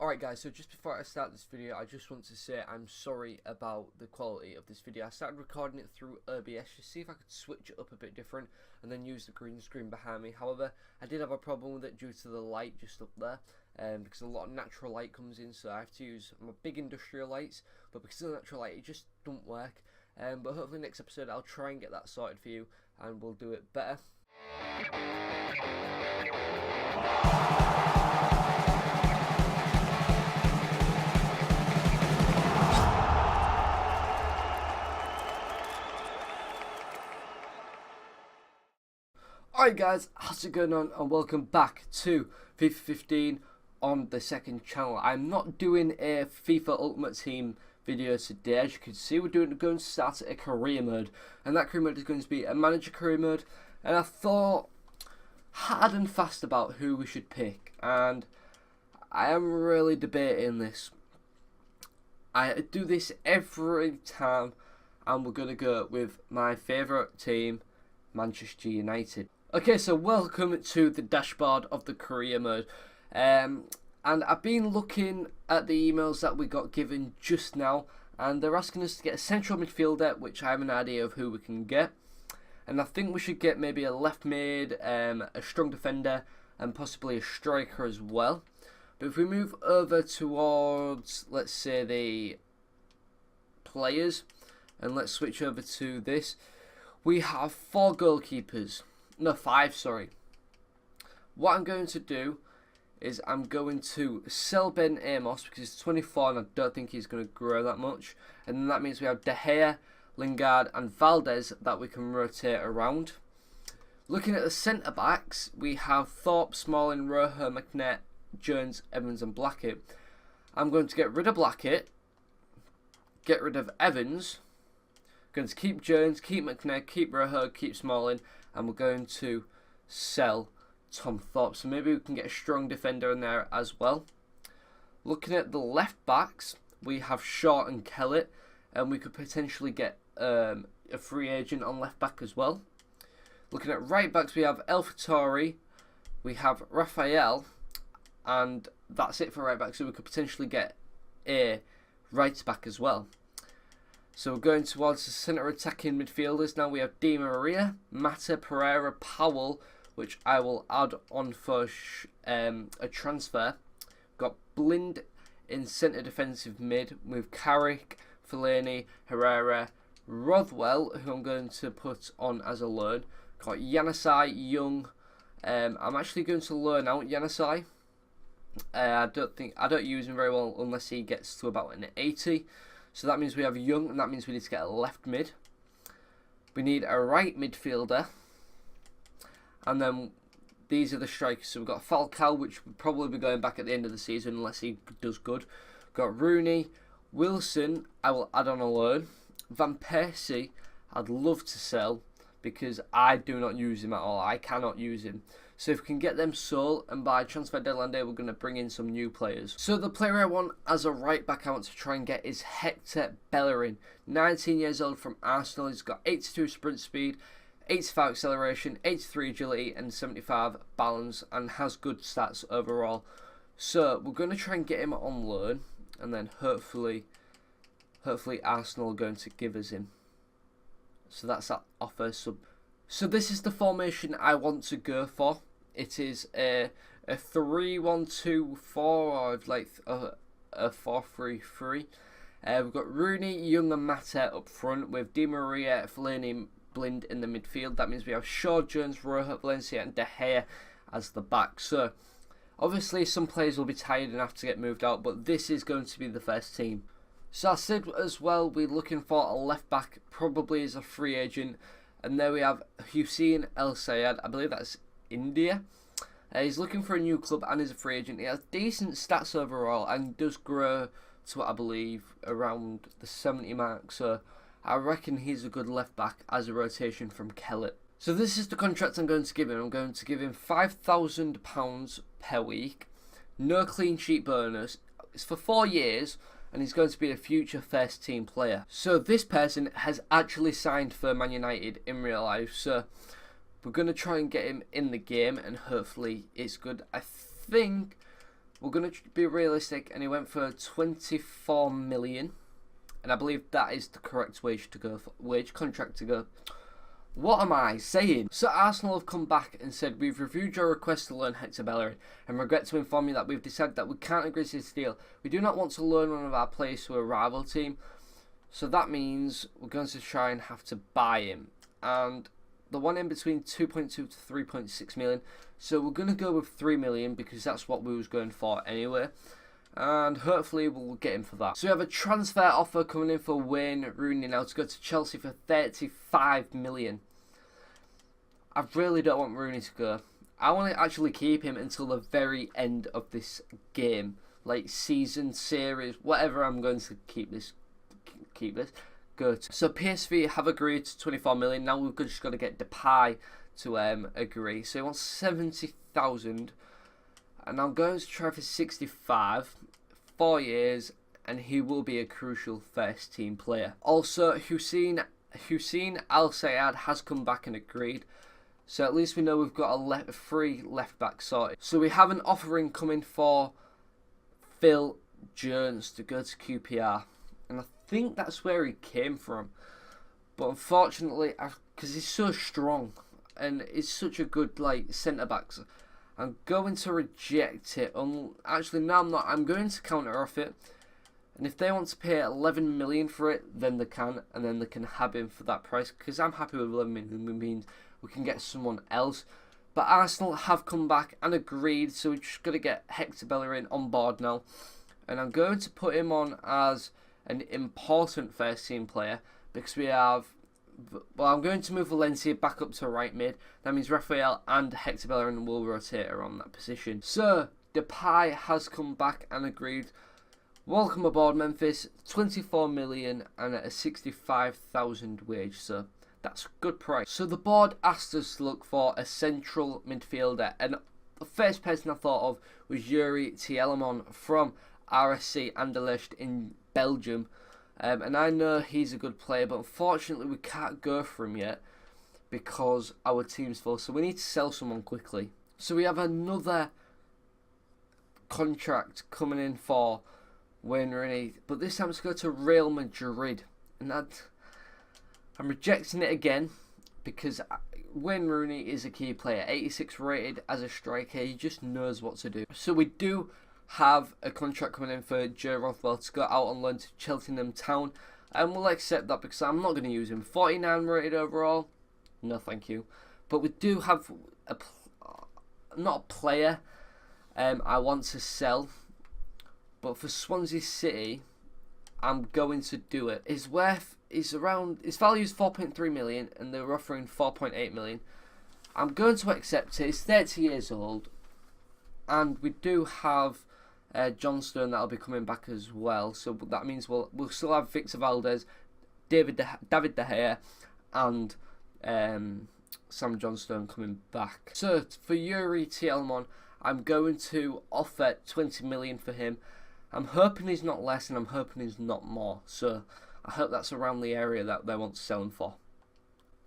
Alright guys, so just before I start this video, I just want to say I'm sorry about the quality of this video. I started recording it through OBS to see if I could switch it up a bit different and then use the green screen behind me. However, I did have a problem with it due to the light just up there, because a lot of natural light comes in, so I have to use my big industrial lights, but because of the natural light it just don't work. But hopefully next episode I'll try and get that sorted for you and we'll do it better. Alright guys, how's it going on, and welcome back to FIFA 15 on the second channel. I'm not doing a FIFA Ultimate Team video today. As you can see, we're going to start a career mode, and that career mode is going to be a manager career mode. And I thought hard and fast about who we should pick, and I am really debating this. I do this every time, and we're going to go with my favourite team, Manchester United. Okay, so welcome to the dashboard of the career mode, and I've been looking at the emails that we got given just now, and they're asking us to get a central midfielder, which I have an idea of who we can get, and I think we should get maybe a left mid, a strong defender, and possibly a striker as well. But if we move over towards, let's say, the players, and let's switch over to this, we have 4 goalkeepers. No, 5, sorry. What I'm going to do is I'm going to sell Ben Amos because he's 24 and I don't think he's going to grow that much. And then that means we have De Gea, Lingard and Valdez that we can rotate around. Looking at the centre-backs, we have Thorpe, Smalling, Rojo, McNett, Jones, Evans and Blackett. I'm going to get rid of Blackett, get rid of Evans, going to keep Jones, keep McNair, keep Rojo, keep Smalling, and we're going to sell Tom Thorpe. So maybe we can get a strong defender in there as well. Looking at the left backs, we have Shaw and Kellett, and we could potentially get a free agent on left back as well. Looking at right backs, we have El Fattori, we have Raphael, and that's it for right back. So we could potentially get a right back as well. So we're going towards the centre attacking midfielders. Now we have Di Maria, Mata, Pereira, Powell, which I will add on for a transfer. We've got Blind in centre defensive mid with Carrick, Fellaini, Herrera, Rothwell, who I'm going to put on as a loan. Got Yannisai, Young. I'm actually going to loan out Yannisai. I don't use him very well unless he gets to about an 80. So that means we have Young, and that means we need to get a left mid. We need a right midfielder. And then these are the strikers. So we've got Falcao, which will probably be going back at the end of the season unless he does good. We've got Rooney, Wilson, I will add on a loan. Van Persie, I'd love to sell because I do not use him at all. I cannot use him. So if we can get them sold, and by transfer deadline day, we're going to bring in some new players. So the player I want as a right back I want to try and get is Hector Bellerin. 19 years old from Arsenal. He's got 82 sprint speed, 85 acceleration, 83 agility and 75 balance, and has good stats overall. So we're going to try and get him on loan, and then hopefully Arsenal are going to give us him. So that's that offer sub. So this is the formation I want to go for. It is a 3-1-2-4 or like a 4-3-3. We've got Rooney, Young and Mata up front with Di Maria, Fellaini, Blind in the midfield. That means we have Shaw, Jones, Rojo, Valencia and De Gea as the back. So obviously some players will be tired and have to get moved out, but this is going to be the first team. So I said as well we're looking for a left back, probably as a free agent. And there we have Hussein El Sayed. I believe that's India. He's looking for a new club and is a free agent. He has decent stats overall and does grow to what I believe around the 70 mark. So I reckon he's a good left back as a rotation from Kellett. So this is the contract I'm going to give him. I'm going to give him £5,000 per week. No clean sheet bonus. It's for 4 years. And he's going to be a future first team player. So this person has actually signed for Man United in real life. So we're going to try and get him in the game and hopefully it's good. I think we're going to be realistic, and he went for 24 million. And I believe that is the correct wage contract to go. What am I saying? So Arsenal have come back and said, we've reviewed your request to loan Hector Bellerin and regret to inform you that we've decided that we can't agree to this deal. We do not want to loan one of our players to a rival team. So that means we're going to try and have to buy him. And the one in between 2.2 to 3.6 million. So we're going to go with 3 million because that's what we was going for anyway. And hopefully we'll get him for that. So we have a transfer offer coming in for Wayne Rooney now to go to Chelsea for 35 million. I really don't want Rooney to go. I want to actually keep him until the very end of this game. Like season, series, whatever I'm going to keep this. Good. So PSV have agreed to 24 million. Now we've just got to get Depay to agree. So he wants 70,000. And I'm going to try for 65, 4 years, and he will be a crucial first team player. Also, Hussein Al Sayed has come back and agreed. So at least we know we've got a free left back sorted. So we have an offering coming for Phil Jones to go to QPR. And I think that's where he came from. But unfortunately, because he's so strong and he's such a good centre back, I'm going to reject it. Actually, no, I'm not. I'm going to counter off it. And if they want to pay 11 million for it, then they can. And then they can have him for that price. Because I'm happy with 11 million. It means we can get someone else. But Arsenal have come back and agreed. So we're just going to get Hector Bellerin on board now. And I'm going to put him on as an important first team player. Because we have... Well, I'm going to move Valencia back up to right mid. That means Raphael and Hector Bellerin will rotate around that position. So, Depay has come back and agreed. Welcome aboard, Memphis. 24 million and at a 65,000 wage. So, that's a good price. So, the board asked us to look for a central midfielder. And the first person I thought of was Yuri Tielemans from RSC Anderlecht in Belgium. And I know he's a good player, but unfortunately we can't go for him yet because our team's full. So we need to sell someone quickly. So we have another contract coming in for Wayne Rooney, but this time it's going to Real Madrid. And I'm rejecting it again because Wayne Rooney is a key player. 86 rated as a striker. He just knows what to do. So we do have a contract coming in for Joe Rothwell to go out on loan to Cheltenham Town, and we'll accept that because I'm not going to use him. 49 rated overall, no thank you. But we do have not a player I want to sell, but for Swansea City I'm going to do it. His value is 4.3 million and they're offering 4.8 million. I'm going to accept it. He's 30 years old, and we do have John Stone that'll be coming back as well. So that means we'll still have Victor Valdez, David De Gea, and Sam Johnstone coming back. So for Yuri Tielemans, I'm going to offer 20 million for him. I'm hoping he's not less, and I'm hoping he's not more. So I hope that's around the area that they want to sell him for.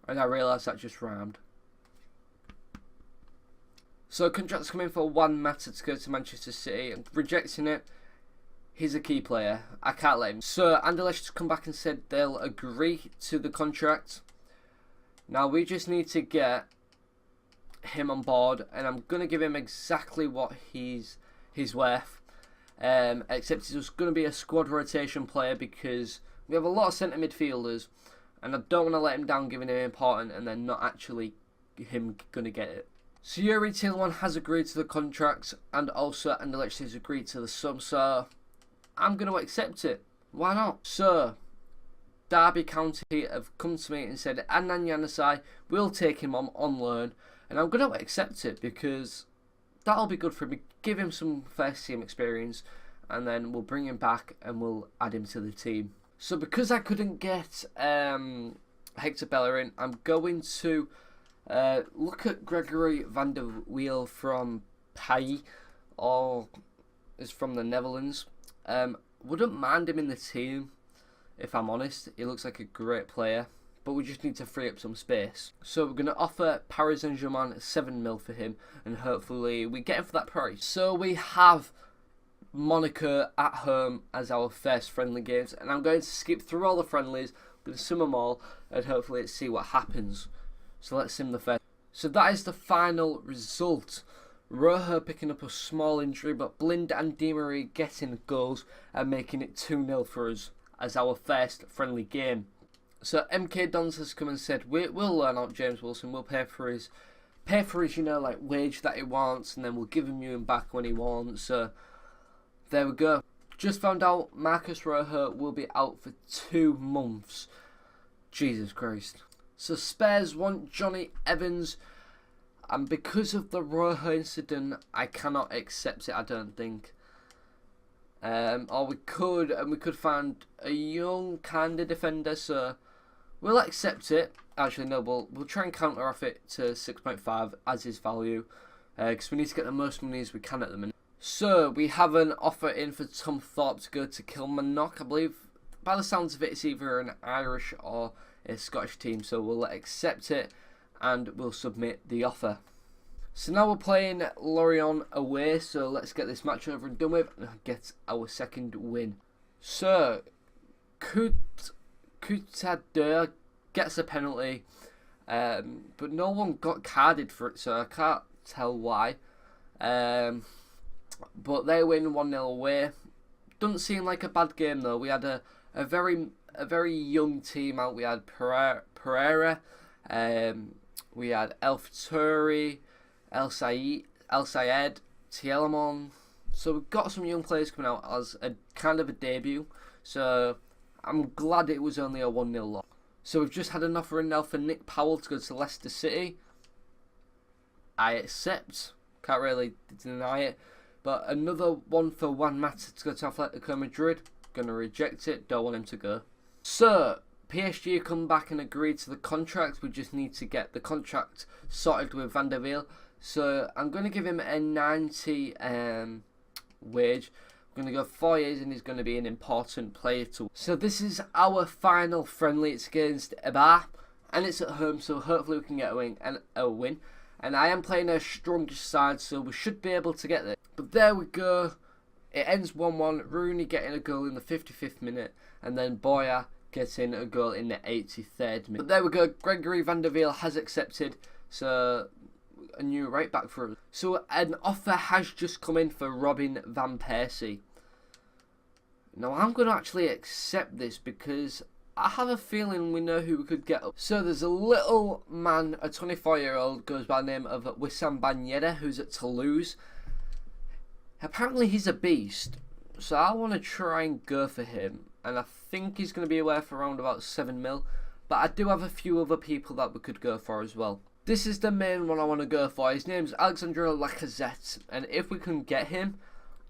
And I realise that just rhymed. So contract's coming for Juan Mata to go to Manchester City. I'm rejecting it. He's a key player. I can't let him. So Anderlecht has come back and said they'll agree to the contract. Now we just need to get him on board, and I'm going to give him exactly what he's worth. Except he's going to be a squad rotation player because we have a lot of centre midfielders, and I don't want to let him down giving him important and then not actually him going to get it. So Yuri Tielemans has agreed to the contract, and also Anderlecht has agreed to the sum, so I'm going to accept it. Why not? So Derby County have come to me and said Adnan Januzaj will take him on loan, and I'm going to accept it because that'll be good for him. Give him some first team experience, and then we'll bring him back and we'll add him to the team. So because I couldn't get Hector Bellerin, I'm going to look at Gregory van der Wiel from Pai, or is from the Netherlands. Wouldn't mind him in the team, if I'm honest. He looks like a great player, but we just need to free up some space. So we're going to offer Paris Saint-Germain 7 mil for him, and hopefully we get him for that price. So we have Monaco at home as our first friendly games, and I'm going to skip through all the friendlies, I'm going to sim them all, and hopefully let's see what happens. So let's sim the first. So that is the final result. Rojo picking up a small injury, but Blind and Di Maria getting goals and making it 2-0 for us as our first friendly game. So MK Dons has come and said we'll loan out James Wilson, we'll pay for his like wage that he wants, and then we'll give him back when he wants. So there we go. Just found out Marcus Rojo will be out for 2 months. Jesus Christ. So Spurs want Johnny Evans, and because of the Rojo incident, I cannot accept it, I don't think. Or we could find a young kind of defender, so we'll accept it. Actually, no, we'll try and counter off it to 6.5 as his value, because we need to get the most money as we can at the minute. So we have an offer in for Tom Thorpe to go to Kilmarnock. I believe, by the sounds of it, it's either an Irish or a Scottish team, so we'll accept it and we'll submit the offer. So now we're playing Lorient away, so let's get this match over and done with and get our second win. So Coutadeur gets a penalty, but no one got carded for it, so I can't tell why. But they win 1-0 away. Doesn't seem like a bad game though. We had a very young team out. We had Pereira, we had El Faturi, El Sayed, Tielemon. So we've got some young players coming out as a kind of a debut. So I'm glad it was only a 1-0 loss. So we've just had an offer in now for Nick Powell to go to Leicester City. I accept. Can't really deny it. But another one for Juan Mata to go to Atletico Madrid. Gonna reject it. Don't want him to go. So PSG come back and agreed to the contract. We just need to get the contract sorted with Van der Wiel. So I'm going to give him a 90 wage. I'm going to go 4 years and he's going to be an important player to. So this is our final friendly. It's against Eibar and it's at home, so hopefully we can get a win. And I am playing a strongest side, so we should be able to get there. But there we go. It ends 1-1. Rooney getting a goal in the 55th minute, and then Boya getting a goal in the 83rd minute. But there we go. Gregory Van der Wiel has accepted, so a new right back for us. So an offer has just come in for Robin van Persie. Now I'm going to actually accept this because I have a feeling we know who we could get up. So there's a little man, a 24-year-old, goes by the name of Wissam Ben Yedder, who's at Toulouse. Apparently he's a beast, so I want to try and go for him. And I think he's going to be worth around about 7 mil. But I do have a few other people that we could go for as well. This is the main one I want to go for. His name's Alexandre Lacazette. And if we can get him,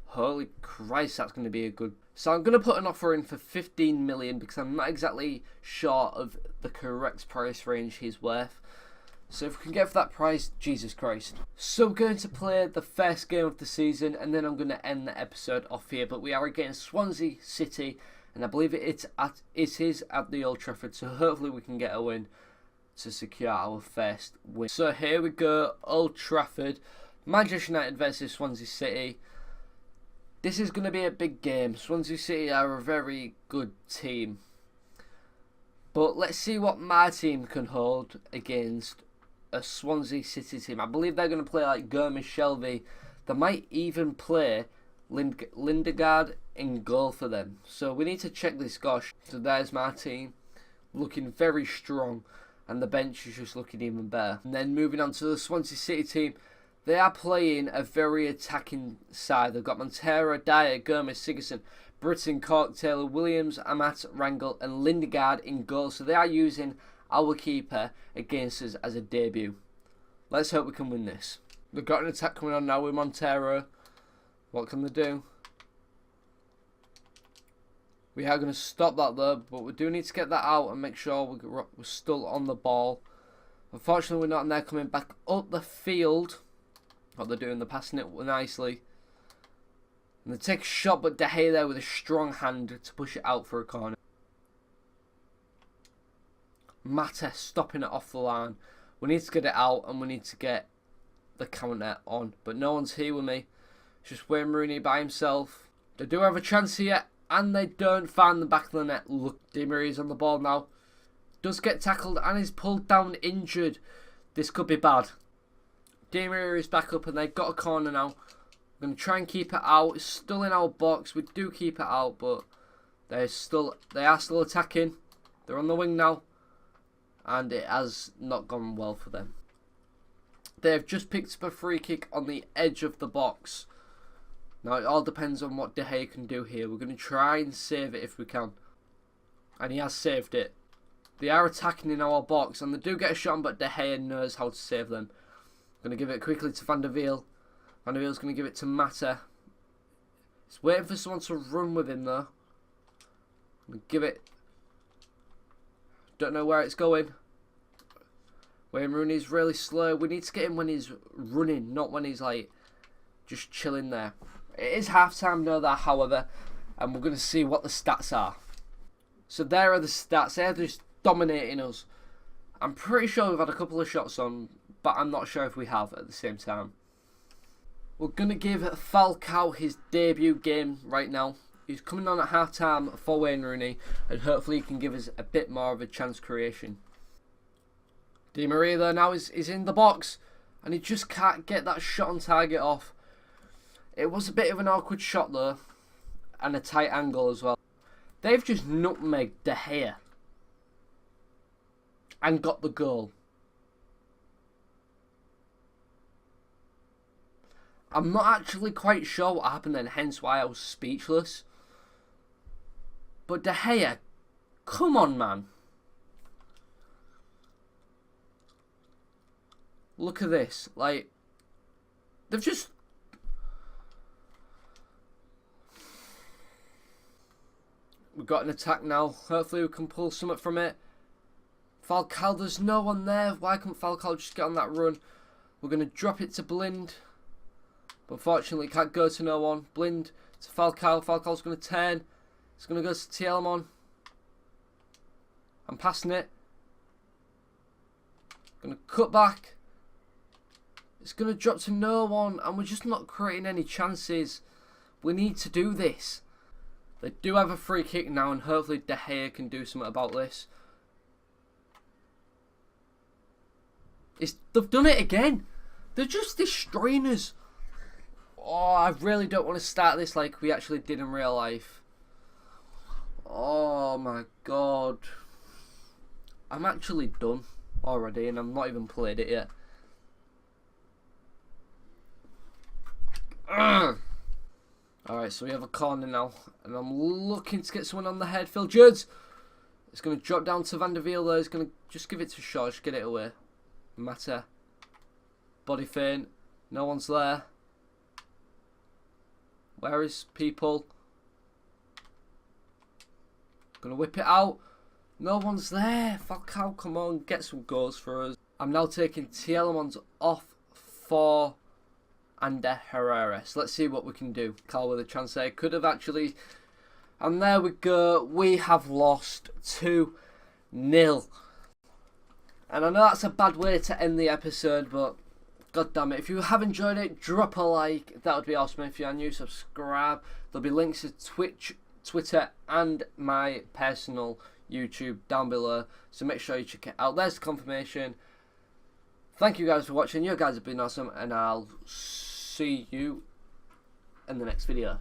holy Christ, that's going to be a good. So I'm going to put an offer in for 15 million because I'm not exactly sure of the correct price range he's worth. So if we can get for that price, Jesus Christ. So we're going to play the first game of the season and then I'm going to end the episode off here. But we are against Swansea City and I believe it is at the Old Trafford. So hopefully we can get a win to secure our first win. So here we go, Old Trafford. Manchester United versus Swansea City. This is going to be a big game. Swansea City are a very good team. But let's see what my team can hold against a Swansea City team. I believe they're going to play like Gomez, Shelby. They might even play Lindegaard in goal for them. So we need to check this, gosh. So there's my team. Looking very strong. And the bench is just looking even better. And then moving on to the Swansea City team. They are playing a very attacking side. They've got Montero, Dyer, Gomez, Sigurdsson, Britton, Cork, Taylor, Williams, Amat, Rangel and Lindegaard in goal. So they are using our keeper against us as a debut. Let's hope we can win this. They've got an attack coming on now with Montero. What can they do? We are going to stop that though, but we do need to get that out and make sure we're still on the ball. Unfortunately, we're not, and they're coming back up the field. What they're doing, they're passing it nicely. And they take a shot, but De Gea there with a strong hand to push it out for a corner. Mata stopping it off the line. We need to get it out and we need to get the counter on. But no one's here with me. It's just Wayne Rooney by himself. They do have a chance here, and they don't find the back of the net. Look, Di Maria's on the ball now. Does get tackled and is pulled down injured. This could be bad. Di Maria is back up and they've got a corner now. I'm going to try and keep it out. It's still in our box. We do keep it out, but they are still attacking. They're on the wing now, and it has not gone well for them. They have just picked up a free kick on the edge of the box. Now it all depends on what De Gea can do here. We're going to try and save it if we can, and he has saved it. They are attacking in our box, and they do get a shot on, but De Gea knows how to save them. I'm going to give it quickly to Van der Wiel. Van der Wiel's going to give it to Mata. He's waiting for someone to run with him though. I'm going to give it. Don't know where it's going. Wayne Rooney's really slow. We need to get him when he's running, not when he's like just chilling there. It is half time now, that, however, and we're going to see what the stats are. So there are the stats. They're just dominating us. I'm pretty sure we've had a couple of shots on, but I'm not sure if we have at the same time. We're going to give Falcao his debut game right now. He's coming on at half time for Wayne Rooney, and hopefully he can give us a bit more of a chance creation. Di Maria there now is in the box, and he just can't get that shot on target off. It was a bit of an awkward shot though, and a tight angle as well. They've just nutmegged De Gea and got the goal. I'm not actually quite sure what happened then, hence why I was speechless. But De Gea, come on, man. Look at this. Like, they've just... We've got an attack now. Hopefully we can pull something from it. Falcao, there's no one there. Why couldn't Falcao just get on that run? We're going to drop it to Blind. But unfortunately, can't go to no one. Blind to Falcao. Falcao's going to turn. It's going to go to Tielemans. I'm passing it. Going to cut back. It's going to drop to no one. And we're just not creating any chances. We need to do this. They do have a free kick now, and hopefully De Gea can do something about this. They've done it again. They're just destroying us. Oh, I really don't want to start this like we actually did in real life. Oh my god. I'm actually done already, and I've not even played it yet. Alright, so we have a corner now, and I'm looking to get someone on the head. Phil Judds. It's going to drop down to Van der Wiel there. He's going to just give it to Shaw, just get it away. Mata. Body feint. No one's there. Where is people? Gonna whip it out. No one's there. Falcao, come on, get some goals for us. I'm now taking Tielemans off for Ander Herrera. So let's see what we can do. Carl with a chance there. Could have actually. And there we go. We have lost 2-0. And I know that's a bad way to end the episode, but god damn it. If you have enjoyed it, drop a like. That would be awesome. If you are new, subscribe. There'll be links to Twitch, Twitter, and my personal YouTube down below. So make sure you check it out. There's the confirmation. Thank you guys for watching. You guys have been awesome, and I'll see you in the next video.